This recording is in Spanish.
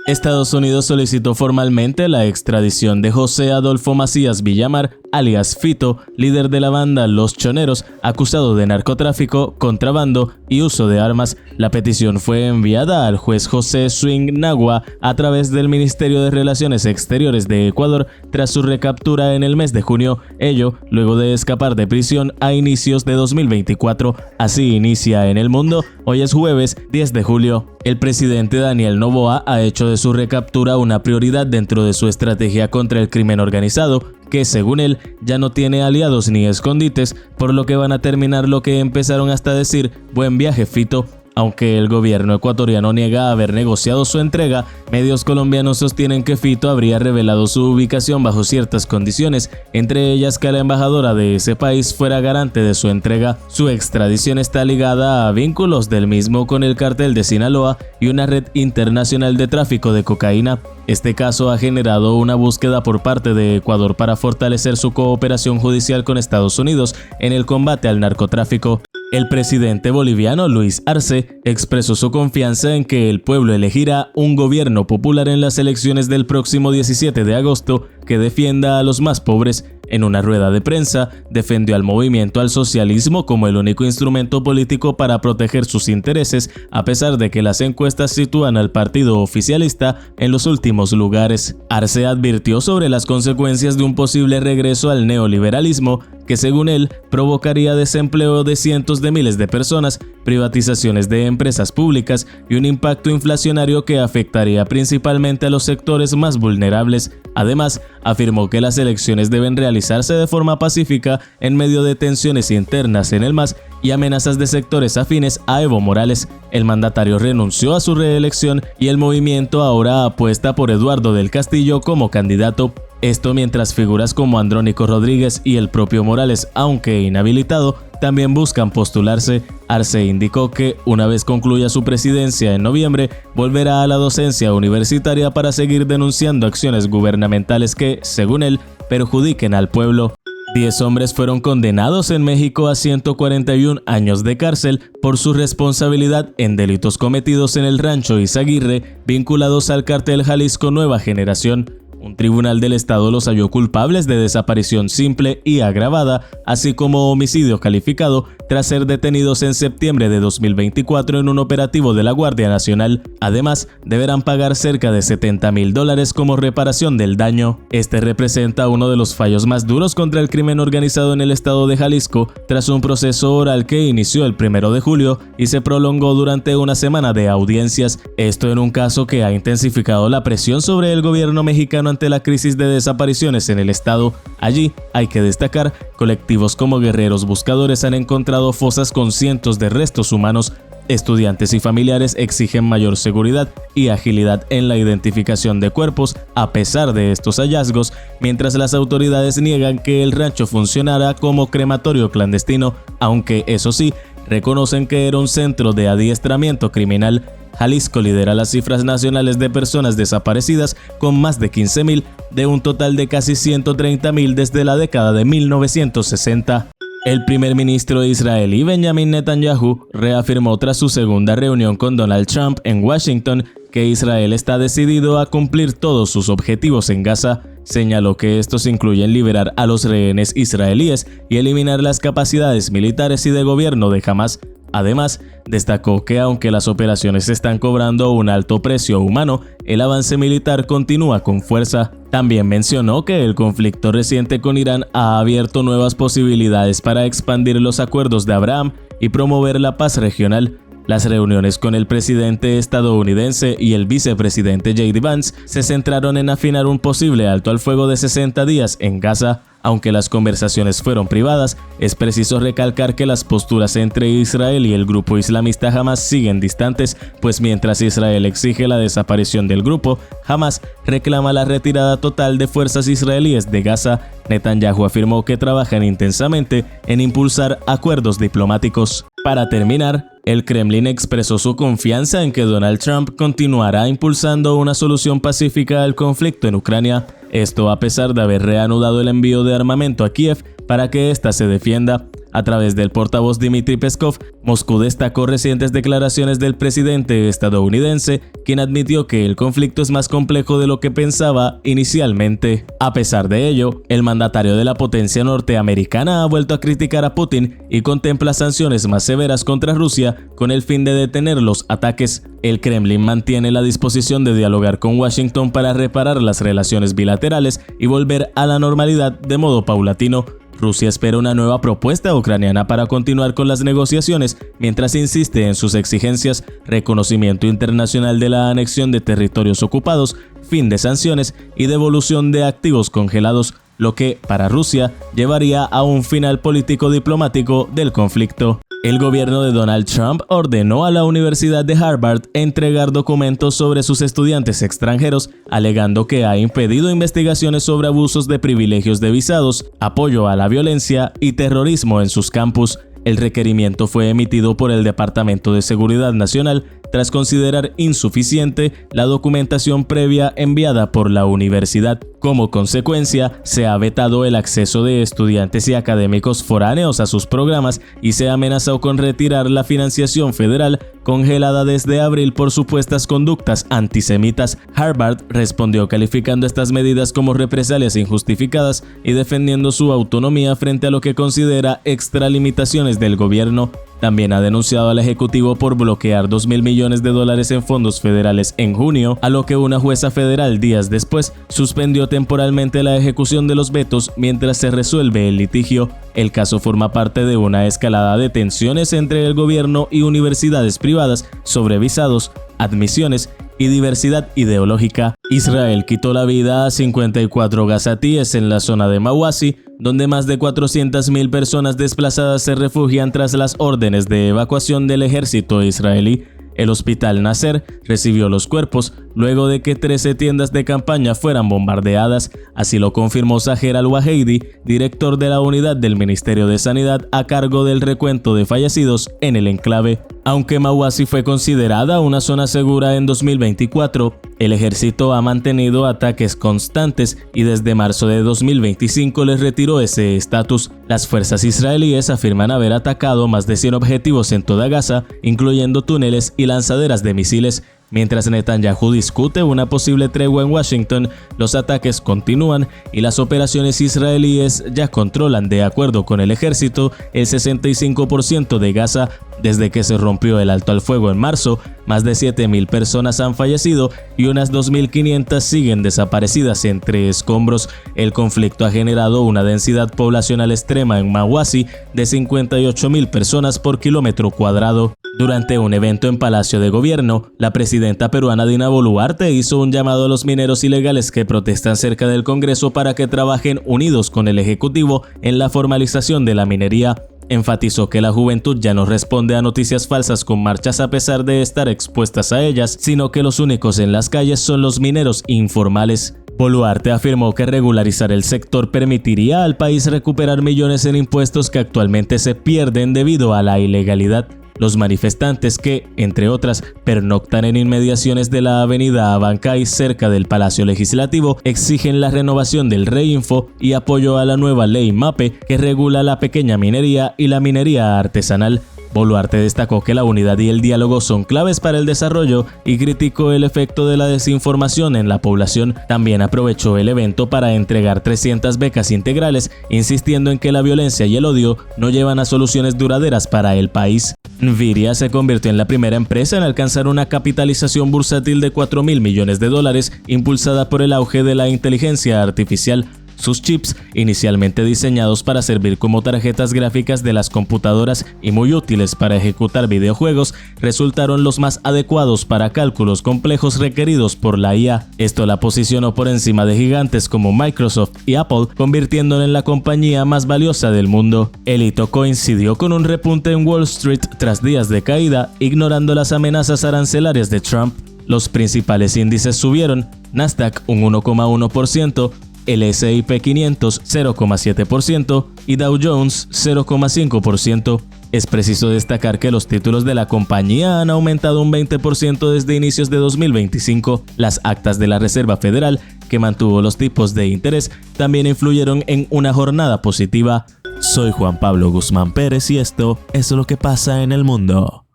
Estados Unidos solicitó formalmente la extradición de José Adolfo Macías Villamar, alias Fito, líder de la banda Los Choneros, acusado de narcotráfico, contrabando y uso de armas. La petición fue enviada al juez José Swing Nagua a través del Ministerio de Relaciones Exteriores de Ecuador tras su recaptura en el mes de junio, ello luego de escapar de prisión a inicios de 2024. Así inicia en el mundo. Hoy es jueves 10 de julio. El presidente Daniel Noboa ha hecho de su recaptura una prioridad dentro de su estrategia contra el crimen organizado, que según él ya no tiene aliados ni escondites, por lo que van a terminar lo que empezaron hasta decir buen viaje Fito. Aunque el gobierno ecuatoriano niega haber negociado su entrega, medios colombianos sostienen que Fito habría revelado su ubicación bajo ciertas condiciones, entre ellas que la embajadora de ese país fuera garante de su entrega. Su extradición está ligada a vínculos del mismo con el cártel de Sinaloa y una red internacional de tráfico de cocaína. Este caso ha generado una búsqueda por parte de Ecuador para fortalecer su cooperación judicial con Estados Unidos en el combate al narcotráfico. El presidente boliviano Luis Arce expresó su confianza en que el pueblo elegirá un gobierno popular en las elecciones del próximo 17 de agosto que defienda a los más pobres. En una rueda de prensa, defendió al movimiento al socialismo como el único instrumento político para proteger sus intereses, a pesar de que las encuestas sitúan al partido oficialista en los últimos lugares. Arce advirtió sobre las consecuencias de un posible regreso al neoliberalismo, que según él provocaría desempleo de cientos de miles de personas, privatizaciones de empresas públicas y un impacto inflacionario que afectaría principalmente a los sectores más vulnerables. Además, afirmó que las elecciones deben realizarse de forma pacífica en medio de tensiones internas en el MAS y amenazas de sectores afines a Evo Morales. El mandatario renunció a su reelección y el movimiento ahora apuesta por Eduardo del Castillo como candidato. Esto mientras figuras como Andrónico Rodríguez y el propio Morales, aunque inhabilitado, también buscan postularse. Arce indicó que, una vez concluya su presidencia en noviembre, volverá a la docencia universitaria para seguir denunciando acciones gubernamentales que, según él, perjudiquen al pueblo. 10 hombres fueron condenados en México a 141 años de cárcel por su responsabilidad en delitos cometidos en el Rancho Izaguirre vinculados al cártel Jalisco Nueva Generación. Un tribunal del estado los halló culpables de desaparición simple y agravada, así como homicidio calificado, tras ser detenidos en septiembre de 2024 en un operativo de la Guardia Nacional. Además, deberán pagar cerca de $70,000 como reparación del daño. Este representa uno de los fallos más duros contra el crimen organizado en el estado de Jalisco, tras un proceso oral que inició el 1 de julio y se prolongó durante una semana de audiencias. Esto en un caso que ha intensificado la presión sobre el gobierno mexicano ante la crisis de desapariciones en el estado. Allí, hay que destacar, colectivos como Guerreros Buscadores han encontrado fosas con cientos de restos humanos. Estudiantes y familiares exigen mayor seguridad y agilidad en la identificación de cuerpos a pesar de estos hallazgos, mientras las autoridades niegan que el rancho funcionara como crematorio clandestino, aunque eso sí, reconocen que era un centro de adiestramiento criminal. Jalisco lidera las cifras nacionales de personas desaparecidas con más de 15,000, de un total de casi 130,000 desde la década de 1960. El primer ministro israelí Benjamin Netanyahu reafirmó tras su segunda reunión con Donald Trump en Washington que Israel está decidido a cumplir todos sus objetivos en Gaza. Señaló que estos incluyen liberar a los rehenes israelíes y eliminar las capacidades militares y de gobierno de Hamás. Además, destacó que aunque las operaciones están cobrando un alto precio humano, el avance militar continúa con fuerza. También mencionó que el conflicto reciente con Irán ha abierto nuevas posibilidades para expandir los acuerdos de Abraham y promover la paz regional. Las reuniones con el presidente estadounidense y el vicepresidente J.D. Vance se centraron en afinar un posible alto al fuego de 60 días en Gaza. Aunque las conversaciones fueron privadas, es preciso recalcar que las posturas entre Israel y el grupo islamista Hamás siguen distantes, pues mientras Israel exige la desaparición del grupo, Hamás reclama la retirada total de fuerzas israelíes de Gaza. Netanyahu afirmó que trabajan intensamente en impulsar acuerdos diplomáticos. Para terminar, el Kremlin expresó su confianza en que Donald Trump continuará impulsando una solución pacífica al conflicto en Ucrania. Esto a pesar de haber reanudado el envío de armamento a Kiev para que ésta se defienda. A través del portavoz Dmitry Peskov, Moscú destacó recientes declaraciones del presidente estadounidense, quien admitió que el conflicto es más complejo de lo que pensaba inicialmente. A pesar de ello, el mandatario de la potencia norteamericana ha vuelto a criticar a Putin y contempla sanciones más severas contra Rusia con el fin de detener los ataques. El Kremlin mantiene la disposición de dialogar con Washington para reparar las relaciones bilaterales y volver a la normalidad de modo paulatino. Rusia espera una nueva propuesta ucraniana para continuar con las negociaciones, mientras insiste en sus exigencias: reconocimiento internacional de la anexión de territorios ocupados, fin de sanciones y devolución de activos congelados, lo que, para Rusia, llevaría a un final político-diplomático del conflicto. El gobierno de Donald Trump ordenó a la Universidad de Harvard entregar documentos sobre sus estudiantes extranjeros, alegando que ha impedido investigaciones sobre abusos de privilegios de visados, apoyo a la violencia y terrorismo en sus campus. El requerimiento fue emitido por el Departamento de Seguridad Nacional tras considerar insuficiente la documentación previa enviada por la universidad. Como consecuencia, se ha vetado el acceso de estudiantes y académicos foráneos a sus programas y se amenazó con retirar la financiación federal congelada desde abril por supuestas conductas antisemitas. Harvard respondió calificando estas medidas como represalias injustificadas y defendiendo su autonomía frente a lo que considera extralimitaciones del gobierno. También ha denunciado al Ejecutivo por bloquear $2.000 millones en fondos federales en junio, a lo que una jueza federal días después suspendió temporalmente la ejecución de los vetos mientras se resuelve el litigio. El caso forma parte de una escalada de tensiones entre el gobierno y universidades privadas sobre visados, admisiones y diversidad ideológica. Israel quitó la vida a 54 gazatíes en la zona de Mawasi, donde más de 400.000 personas desplazadas se refugian tras las órdenes de evacuación del ejército israelí. El hospital Nasser recibió los cuerpos luego de que 13 tiendas de campaña fueran bombardeadas, así lo confirmó Zaher Al-Waheidi, director de la unidad del Ministerio de Sanidad a cargo del recuento de fallecidos en el enclave. Aunque Mawasi fue considerada una zona segura en 2024, el ejército ha mantenido ataques constantes y desde marzo de 2025 les retiró ese estatus. Las fuerzas israelíes afirman haber atacado más de 100 objetivos en toda Gaza, incluyendo túneles y lanzaderas de misiles. Mientras Netanyahu discute una posible tregua en Washington, los ataques continúan y las operaciones israelíes ya controlan, de acuerdo con el ejército, el 65% de Gaza. Desde que se rompió el alto al fuego en marzo, más de 7.000 personas han fallecido y unas 2.500 siguen desaparecidas entre escombros. El conflicto ha generado una densidad poblacional extrema en Mawasi de 58.000 personas por kilómetro cuadrado. Durante un evento en Palacio de Gobierno, la presidenta peruana Dina Boluarte hizo un llamado a los mineros ilegales que protestan cerca del Congreso para que trabajen unidos con el Ejecutivo en la formalización de la minería. Enfatizó que la juventud ya no responde a noticias falsas con marchas a pesar de estar expuestas a ellas, sino que los únicos en las calles son los mineros informales. Boluarte afirmó que regularizar el sector permitiría al país recuperar millones en impuestos que actualmente se pierden debido a la ilegalidad. Los manifestantes que, entre otras, pernoctan en inmediaciones de la avenida Abancay cerca del Palacio Legislativo, exigen la renovación del Reinfo y apoyo a la nueva ley MAPE que regula la pequeña minería y la minería artesanal. Boluarte destacó que la unidad y el diálogo son claves para el desarrollo y criticó el efecto de la desinformación en la población. También aprovechó el evento para entregar 300 becas integrales, insistiendo en que la violencia y el odio no llevan a soluciones duraderas para el país. Nvidia se convirtió en la primera empresa en alcanzar una capitalización bursátil de $4.000 millones, impulsada por el auge de la inteligencia artificial. Sus chips, inicialmente diseñados para servir como tarjetas gráficas de las computadoras y muy útiles para ejecutar videojuegos, resultaron los más adecuados para cálculos complejos requeridos por la IA. Esto la posicionó por encima de gigantes como Microsoft y Apple, convirtiéndola en la compañía más valiosa del mundo. El hito coincidió con un repunte en Wall Street tras días de caída, ignorando las amenazas arancelarias de Trump. Los principales índices subieron: Nasdaq un 1,1%, el S&P 500 0,7% y Dow Jones 0,5%. Es preciso destacar que los títulos de la compañía han aumentado un 20% desde inicios de 2025. Las actas de la Reserva Federal, que mantuvo los tipos de interés, también influyeron en una jornada positiva. Soy Juan Pablo Guzmán Pérez y esto es lo que pasa en el mundo.